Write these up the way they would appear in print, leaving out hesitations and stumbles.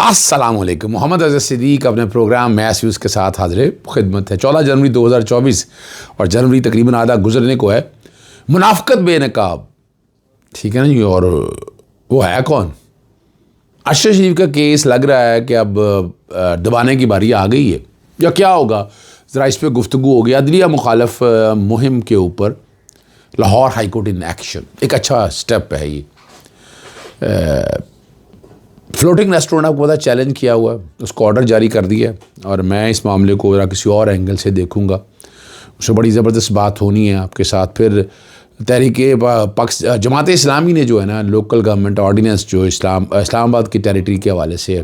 السلام علیکم. محمد اظہر صدیق اپنے پروگرام میس ویوز کے ساتھ حاضر خدمت ہے. 14 جنوری 2024 اور جنوری تقریباً آدھا گزرنے کو ہے. منافقت بے نقاب, ٹھیک ہے نا جی. اور وہ ہے کون؟ اشرف شریف کا کیس لگ رہا ہے کہ اب دبانے کی باری آ گئی ہے یا کیا ہوگا, ذرا اس پہ گفتگو ہوگی. عدلیہ مخالف مہم کے اوپر Lahore high court in action, ایک اچھا سٹیپ ہے یہ. فلوٹنگ ریسٹورینٹ آپ کو پتا چیلنج کیا ہوا ہے, اس کو آرڈر جاری کر دیا ہے, اور میں اس معاملے کو ذرا کسی اور اینگل سے دیکھوں گا. اس سے بڑی زبردست بات ہونی ہے آپ کے ساتھ. پھر تحریک جماعت اسلامی نے جو ہے نا لوکل گورنمنٹ آرڈیننس جو اسلام آباد کی ٹیریٹری کے حوالے سے ہے,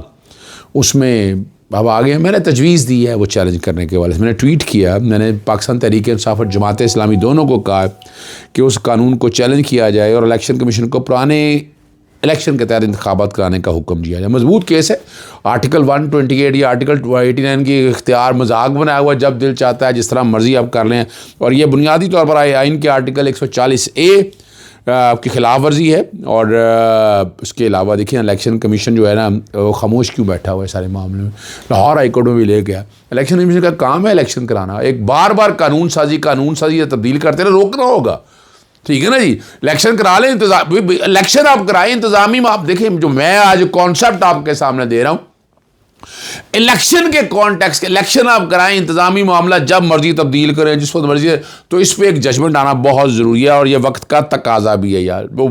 اس میں اب آگے ہیں. میں نے تجویز دی ہے وہ چیلنج کرنے کے حوالے سے. میں نے ٹویٹ کیا, میں نے پاکستان تحریک انصاف اور جماعت اسلامی دونوں کو کہا کہ اس قانون کو چیلنج کیا جائے اور الیکشن کمیشن کو پرانے الیکشن کے تحت انتخابات کرانے کا حکم دیا جائے. مضبوط کیس ہے. آرٹیکل 128 یا آرٹیکل 89 کی اختیار مذاق بنایا ہوا, جب دل چاہتا ہے جس طرح مرضی آپ کر لیں. اور یہ بنیادی طور پر آئین کے آرٹیکل 140A کی خلاف ورزی ہے. اور اس کے علاوہ دیکھیں الیکشن کمیشن جو ہے نا وہ خاموش کیوں بیٹھا ہوا ہے سارے معاملے میں. لاہور ہائی کورٹ میں بھی لے گیا. الیکشن کمیشن کا کام ہے الیکشن کرانا. ایک بار قانون سازی تبدیل کرتے رہے, روکنا ہوگا. ٹھیک ہے نا جی. الیکشن کرا لیں, الیکشن آپ کرائیں, انتظامی میں آپ دیکھیں جو میں آج کانسیپٹ آپ کے سامنے دے رہا ہوں, الیکشن کے کانٹیکس کے الیکشن آپ کرائیں, انتظامی معاملہ جب مرضی تبدیل کریں جس وقت مرضی ہے, تو اس پہ ایک ججمنٹ آنا بہت ضروری ہے. اور یہ وقت کا تقاضا بھی ہے یار. وہ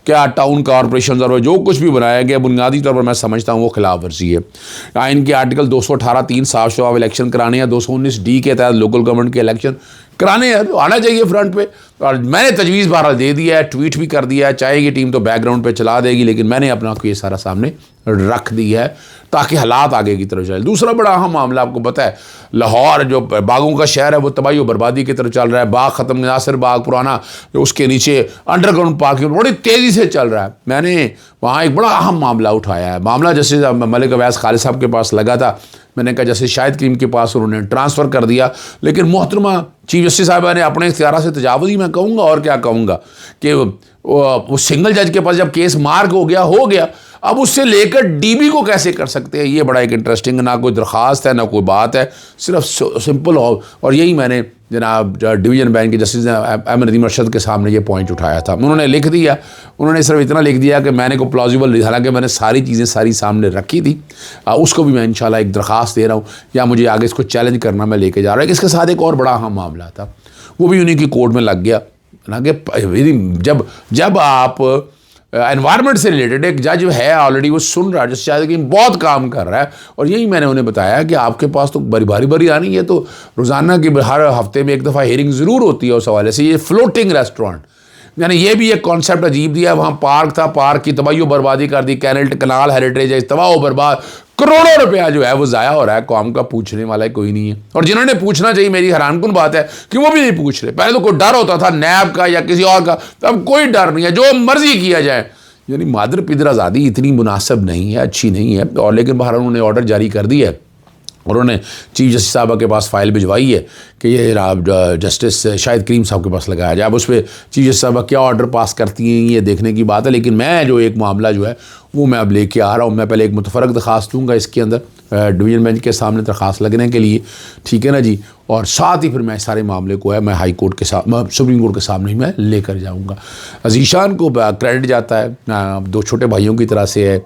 کیا ٹاؤن کارپوریشنز اور جو کچھ بھی بنایا گیا بنیادی طور پر میں سمجھتا ہوں وہ خلاف ورزی ہے. آئین کے آرٹیکل 218(3) صاف شفاف الیکشن کرانے یا 219D کے تحت لوکل گورنمنٹ کے الیکشن کرانے ہیں, آنا چاہیے فرنٹ پہ. اور میں نے تجویز بہرحال دے دیا ہے, ٹویٹ بھی کر دیا ہے. چاہے یہ ٹیم تو بیک گراؤنڈ پہ چلا دے گی, لیکن میں نے اپنا کو یہ سارا سامنے رکھ دی ہے تاکہ حالات آگے کی طرف چلے. دوسرا بڑا اہم معاملہ آپ کو پتہ ہے, لاہور جو باغوں کا شہر ہے وہ تباہی و بربادی کی طرف چل رہا ہے. باغ ختم, ناصر باغ پرانا, اس کے نیچے انڈر گراؤنڈ پارکنگ بڑی تیزی سے چل رہا ہے. میں نے وہاں ایک بڑا اہم معاملہ اٹھایا ہے. معاملہ جیسے ملک اویس خالد صاحب کے پاس لگا تھا, میں نے کہا جیسے شاہد کریم کے پاس انہوں نے ٹرانسفر کر دیا, لیکن محترمہ چیف جسٹس صاحبہ نے اپنے اختیارات سے تجاوز ہی میں کہوں گا اور کیا کہوں گا کہ وہ سنگل جج کے پاس جب کیس مارک ہو گیا, اب اس سے لے کر ڈی بی کو کیسے کر سکتے ہیں. یہ بڑا ایک انٹرسٹنگ, نہ کوئی درخواست ہے نہ کوئی بات ہے, صرف سمپل ہو. اور یہی میں نے جناب ڈویژن بینچ کے جسٹس احمد ندیم ارشد کے سامنے یہ پوائنٹ اٹھایا تھا. انہوں نے لکھ دیا, انہوں نے صرف اتنا لکھ دیا کہ میں نے کو پلازیبل, حالانکہ میں نے ساری چیزیں سامنے رکھی تھی. اس کو بھی میں انشاءاللہ ایک درخواست دے رہا ہوں, یا مجھے آگے اس کو چیلنج کرنا میں لے کے جا رہا ہوں. اس کے ساتھ ایک اور بڑا اہم معاملہ تھا, وہ بھی انہیں کی کورٹ میں لگ گیا. حالانکہ جب آپ انوائرمنٹ سے ریلیٹڈ, ایک جج ہے آلریڈی وہ سن رہا ہے, جس شاید کہ بہت کام کر رہا ہے. اور یہی میں نے انہیں بتایا کہ آپ کے پاس تو باری آنی ہے, تو روزانہ کی ہر ہفتے میں ایک دفعہ ہیئرنگ ضرور ہوتی ہے. اس حوالے سے یہ فلوٹنگ ریسٹورینٹ, یعنی یہ بھی ایک کانسیپٹ عجیب دیا. وہاں پارک تھا, پارک کی تباہی و بربادی کر دی. کنال ہیریٹیج ہے, تباہ و برباد, کروڑوں روپیہ جو ہے وہ ضائع ہو رہا ہے. قوم کا پوچھنے والا کوئی نہیں ہے, اور جنہوں نے پوچھنا چاہیے, میری حیران کن بات ہے کہ وہ بھی نہیں پوچھ رہے. پہلے تو کوئی ڈر ہوتا تھا نیب کا یا کسی اور کا, اب کوئی ڈر نہیں ہے, جو مرضی کیا جائے. یعنی مادر پدر آزادی اتنی مناسب نہیں ہے, اچھی نہیں ہے. اور لیکن باہر انہوں نے آرڈر جاری کر دیا ہے, اور انہوں نے چیف جسٹس صاحبہ کے پاس فائل بھجوائی ہے کہ یہ جسٹس شاہد کریم صاحب کے پاس لگایا جائے. اب اس پہ چیف جسٹس صاحبہ کیا آرڈر پاس کرتی ہیں یہ دیکھنے کی بات ہے. لیکن میں جو ایک معاملہ جو ہے وہ میں اب لے کے آ رہا ہوں. میں پہلے ایک متفرق درخواست دوں گا اس کے اندر ڈویژن بینچ کے سامنے درخواست لگنے کے لیے, ٹھیک ہے نا جی. اور ساتھ ہی پھر میں سارے معاملے کو ہے میں ہائی کورٹ کے سپریم کورٹ کے سامنے ہی میں لے کر جاؤں گا. عزیشان کو کریڈٹ جاتا ہے, 2 چھوٹے بھائیوں کی طرح سے ہے,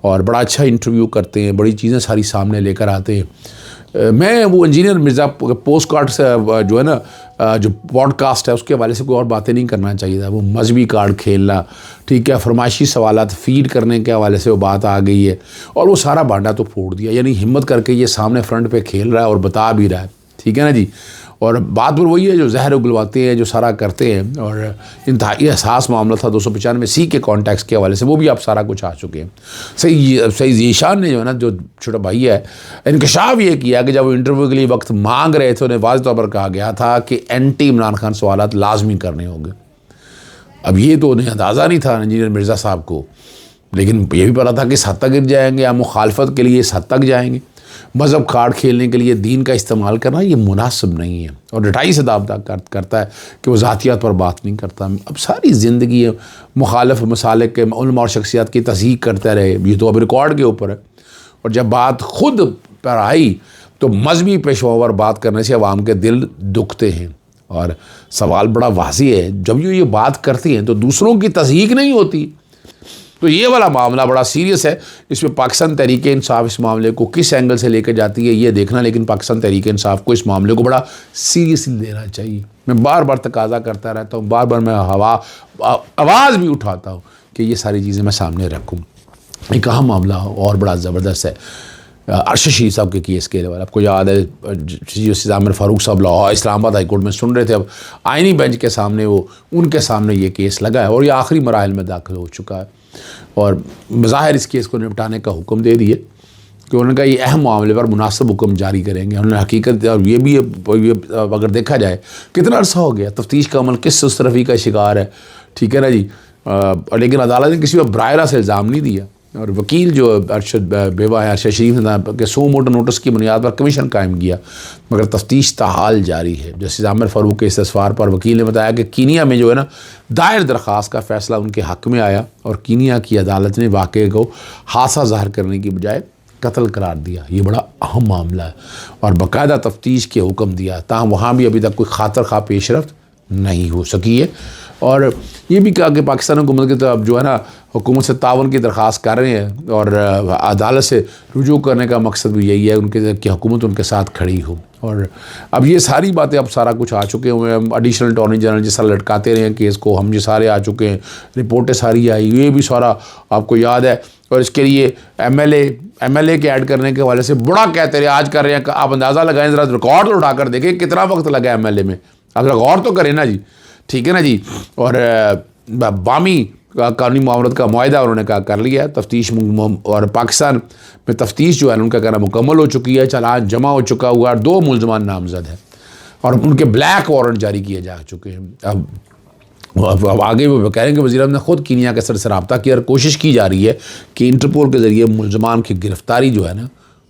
اور بڑا اچھا انٹرویو کرتے ہیں, بڑی چیزیں ساری سامنے لے کر آتے ہیں. میں وہ انجینئر مرزا پوسٹ کارڈ سے جو ہے نا جو پوڈ کاسٹ ہے اس کے حوالے سے کوئی اور باتیں نہیں کرنا چاہیے تھا. وہ مذہبی کارڈ کھیلنا, ٹھیک ہے, فرمائشی سوالات فیڈ کرنے کے حوالے سے وہ بات آ گئی ہے, اور وہ سارا بانڈا تو پھوڑ دیا. یعنی ہمت کر کے یہ سامنے فرنٹ پہ کھیل رہا ہے اور بتا بھی رہا ہے, ٹھیک ہے نا جی. اور بات پر وہی ہے جو زہر اگلواتے ہیں, جو سارا کرتے ہیں. اور انتہائی احساس معاملہ تھا 295C کے کانٹیکس کے حوالے سے, وہ بھی آپ سارا کچھ آ چکے ہیں. صحیح ذیشان نے جو ہے نا جو چھوٹا بھائی ہے, انکشاف یہ کیا کہ جب وہ انٹرویو کے لیے وقت مانگ رہے تھے انہیں واضح طور پر کہا گیا تھا کہ اینٹی عمران خان سوالات لازمی کرنے ہوں گے. اب یہ تو انہیں اندازہ نہیں تھا انجینئر مرزا صاحب کو, لیکن یہ بھی پتا تھا کہ اس حد تک گر جائیں گے, یا مخالفت کے لیے اس حد تک جائیں گے. مذہب کارڈ کھیلنے کے لیے دین کا استعمال کرنا یہ مناسب نہیں ہے. اور ڈٹائی سے دعوت کرتا ہے کہ وہ ذاتیات پر بات نہیں کرتا. اب ساری زندگی مخالف مسالک کے علماء اور شخصیات کی تصحیح کرتے رہے, یہ تو اب ریکارڈ کے اوپر ہے. اور جب بات خود پر آئی تو مذہبی پیشوا بات کرنے سے عوام کے دل دکھتے ہیں۔ اور سوال بڑا واضح ہے، جب یہ بات کرتی ہیں تو دوسروں کی تصدیق نہیں ہوتی، تو یہ والا معاملہ بڑا سیریس ہے۔ اس میں پاکستان تحریک انصاف اس معاملے کو کس اینگل سے لے کے جاتی ہے یہ دیکھنا، لیکن پاکستان تحریک انصاف کو اس معاملے کو بڑا سیریسلی لینا چاہیے۔ میں بار بار تقاضا کرتا رہتا ہوں، بار بار میں آواز بھی اٹھاتا ہوں کہ یہ ساری چیزیں میں سامنے رکھوں۔ ایک اہم معاملہ اور بڑا زبردست ہے ارشد شریف صاحب کے کیس کے لیے۔ آپ کو یاد ہے جسٹس عامر فاروق صاحب لاہور اسلام آباد ہائی کورٹ میں سن رہے تھے، اب آئینی بینچ کے سامنے ان کے سامنے یہ کیس لگا ہے اور یہ آخری مراحل میں داخل ہو چکا ہے، اور بظاہر اس کیس کو نپٹانے کا حکم دے دیے کہ انہوں نے کہا یہ اہم معاملے پر مناسب حکم جاری کریں گے۔ انہوں نے حقیقت اور یہ بھی اگر دیکھا جائے کتنا عرصہ ہو گیا تفتیش کا عمل کس اس طرفی کا شکار ہے، ٹھیک ہے نا جی، لیکن عدالت نے کسی پر براہ راست الزام نہیں دیا، اور وکیل جو ارشد بیوہ ہے ارشد شریف نے کہ سو موٹو نوٹس کی بنیاد پر کمیشن قائم کیا، مگر تفتیش تاحال جاری ہے۔ جسٹس عامر فاروق کے استفسار پر وکیل نے بتایا کہ کینیا میں جو ہے نا دائر درخواست کا فیصلہ ان کے حق میں آیا، اور کینیا کی عدالت نے واقعے کو حادثہ ظاہر کرنے کی بجائے قتل قرار دیا۔ یہ بڑا اہم معاملہ ہے، اور باقاعدہ تفتیش کے حکم دیا، تاہم وہاں بھی ابھی تک کوئی خاطر خواہ پیش رفت نہیں ہو سکی ہے۔ اور یہ بھی کہا کہ پاکستان حکومت کی طرف جو ہے نا حکومت سے تعاون کی درخواست کر رہے ہیں، اور عدالت سے رجوع کرنے کا مقصد بھی یہی ہے ان کے کہ حکومت ان کے ساتھ کھڑی ہو۔ اور اب یہ ساری باتیں اب سارا کچھ آ چکے ہوئے ہیں، ایڈیشنل اٹارنی جنرل جس طرح لٹکاتے رہے ہیں کیس کو، ہم یہ سارے آ چکے ہیں، رپورٹیں ساری آئی، یہ بھی سارا آپ کو یاد ہے۔ اور اس کے لیے ایم ایل اے کے ایڈ کرنے کے حوالے سے بڑا کہتے رہے، آج کر رہے ہیں، آپ اندازہ لگائیں ذرا، ریکارڈ اٹھا کر دیکھیں کتنا وقت لگا ایم ایل اے میں، آپ ذرا غور تو کریں نا جی، ٹھیک ہے نا جی۔ اور بامی قانونی معاملات کا معاہدہ انہوں نے کہا کر لیا ہے، تفتیش اور پاکستان میں تفتیش جو ہے ان کا کہنا مکمل ہو چکی ہے، چالان جمع ہو چکا ہوا ہے، 2 ملزمان نامزد ہیں اور ان کے بلیک وارنٹ جاری کیے جا چکے ہیں۔ اب آگے وہ کہہ رہے ہیں کہ وزیر اعظم نے خود کینیا کے سر سے رابطہ کیا اور کوشش کی جا رہی ہے کہ انٹرپول کے ذریعے ملزمان کی گرفتاری جو ہے نا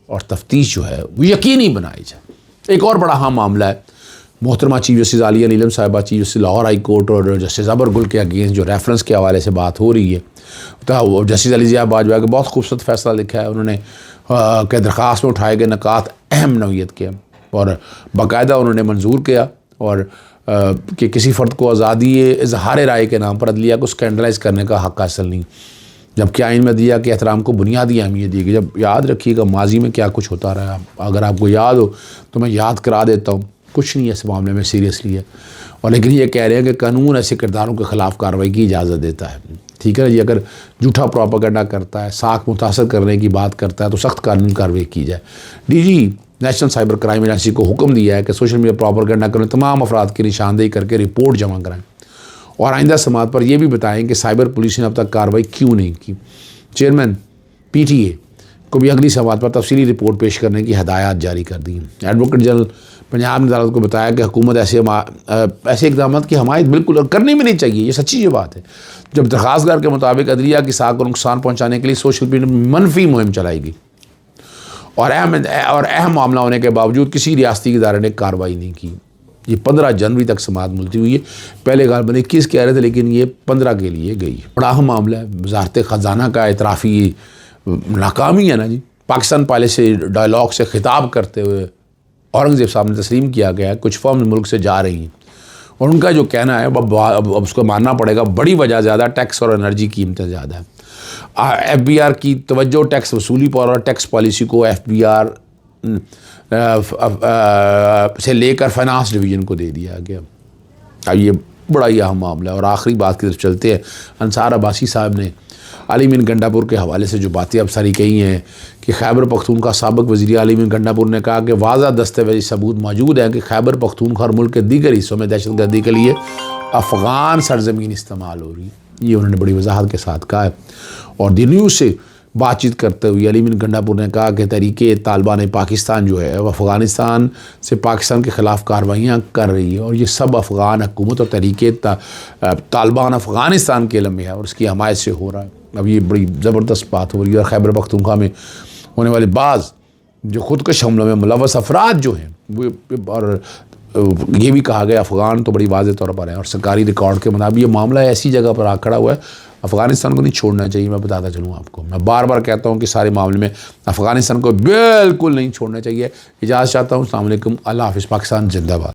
اور تفتیش جو ہے وہ یقینی بنائی جائے۔ ایک اور بڑا اہم معاملہ ہے، محترمہ چیف جسٹس عالیہ نیلم صاحبہ chief justice Lahore high court اور جسٹس ابر گل کے اگینسٹ جو ریفرنس کے حوالے سے بات ہو رہی ہے، تو جسٹس علی ضیاء باجوہ کا بہت خوبصورت فیصلہ لکھا ہے انہوں نے کہ درخواست میں اٹھائے گئے نکات اہم نوعیت کے، اور باقاعدہ انہوں نے منظور کیا، اور کہ کسی فرد کو آزادی اظہار رائے کے نام پر عدلیہ کو اسکینڈلائز کرنے کا حق حاصل نہیں، جبکہ آئین میں دیا کہ احترام کو بنیادی اہمیت دی گئی۔ جب یاد رکھیے گا ماضی میں کیا کچھ ہوتا رہا، اگر آپ کو یاد ہو تو میں یاد کرا دیتا ہوں، کچھ نہیں ہے اس معاملے میں سیریسلی ہے، اور لیکن یہ کہہ رہے ہیں کہ قانون ایسے کرداروں کے خلاف کارروائی کی اجازت دیتا ہے، ٹھیک ہے نا جی۔ اگر جھوٹا پروپیگنڈا کرتا ہے، ساکھ متاثر کرنے کی بات کرتا ہے تو سخت قانون کارروائی کی جائے۔ D G national cyber crime agency کو حکم دیا ہے کہ سوشل میڈیا پروپیگنڈا کرنے تمام افراد کی نشاندہی کر کے رپورٹ جمع کرائیں، اور آئندہ سماعت پر یہ بھی بتائیں کہ سائبر پولیس نے اب تک کارروائی کیوں نہیں کی۔ چیئرمین پی ٹی اے کو بھی اگلی سماعت پر تفصیلی رپورٹ پیش کرنے کی ہدایات جاری کر دی۔ ایڈوکیٹ جنرل پنجاب نے عدالت کو بتایا کہ حکومت ایسے اقدامات کی حمایت بالکل کرنی بھی نہیں چاہیے، یہ سچی یہ بات ہے، جب درخواستگار کے مطابق عدلیہ کی ساکھ کو نقصان پہنچانے کے لیے سوشل میڈیا میں منفی مہم چلائی گئی، اور اہم معاملہ ہونے کے باوجود کسی ریاستی ادارے نے کارروائی نہیں کی۔ یہ 15 جنوری تک سماعت ملتوی ہوئی ہے، پہلے غالباً 21 کہہ رہے تھے لیکن یہ 15 کے لیے گئی۔ بڑا اہم معاملہ ہے، وزارت خزانہ کا اعترافی ناکامی ہے نا جی۔ پاکستان پالیسی ڈائلاگ سے خطاب کرتے ہوئے اورنگزیب صاحب نے تسلیم کیا گیا ہے کچھ فرمز ملک سے جا رہی ہیں، اور ان کا جو کہنا ہے اب اس کو ماننا پڑے گا، بڑی وجہ زیادہ ٹیکس اور انرجی قیمتیں زیادہ ہیں۔ ایف بی آر کی توجہ ٹیکس وصولی پر اور ٹیکس پالیسی کو ایف بی آر سے لے کر فائنانس ڈویژن کو دے دیا گیا۔ اب یہ بڑا ہی اہم معاملہ ہے، اور آخری بات کی طرف چلتے ہیں۔ انصار عباسی صاحب نے علی مین گنڈا پور کے حوالے سے جو باتیں اب ساری کہی ہیں کہ خیبر پختونخوا سابق وزیر علی مین گنڈا پور نے کہا کہ واضح دستاویزی ثبوت موجود ہے کہ خیبر پختونخوا اور ملک کے دیگر حصوں میں دہشت گردی کے لیے افغان سرزمین استعمال ہو رہی ہے، یہ انہوں نے بڑی وضاحت کے ساتھ کہا ہے۔ اور دی نیوز سے بات چیت کرتے ہوئے علی مین گنڈا پور نے کہا کہ تحریک طالبان پاکستان جو ہے وہ افغانستان سے پاکستان کے خلاف کارروائیاں کر رہی ہے، اور یہ سب افغان حکومت اور تحریک طالبان افغانستان کے علم میں ہے اور اس کی حمایت سے ہو رہا ہے۔ اب یہ بڑی زبردست بات ہو رہی ہے، اور خیبر پختونخوا میں ہونے والے بعض جو خودکش حملوں میں ملوث افراد جو ہیں وہ، اور یہ بھی کہا گیا افغان تو بڑی واضح طور پر ہے، اور سرکاری ریکارڈ کے مطابق یہ معاملہ ایسی جگہ پر آ کھڑا ہوا ہے افغانستان کو نہیں چھوڑنا چاہیے. میں بتاتا چلوں آپ کو, میں بار بار کہتا ہوں کہ سارے معاملے میں افغانستان کو بالکل نہیں چھوڑنا چاہیے. اجازت چاہتا ہوں. السلام علیکم, اللہ حافظ. پاکستان زندہ باد.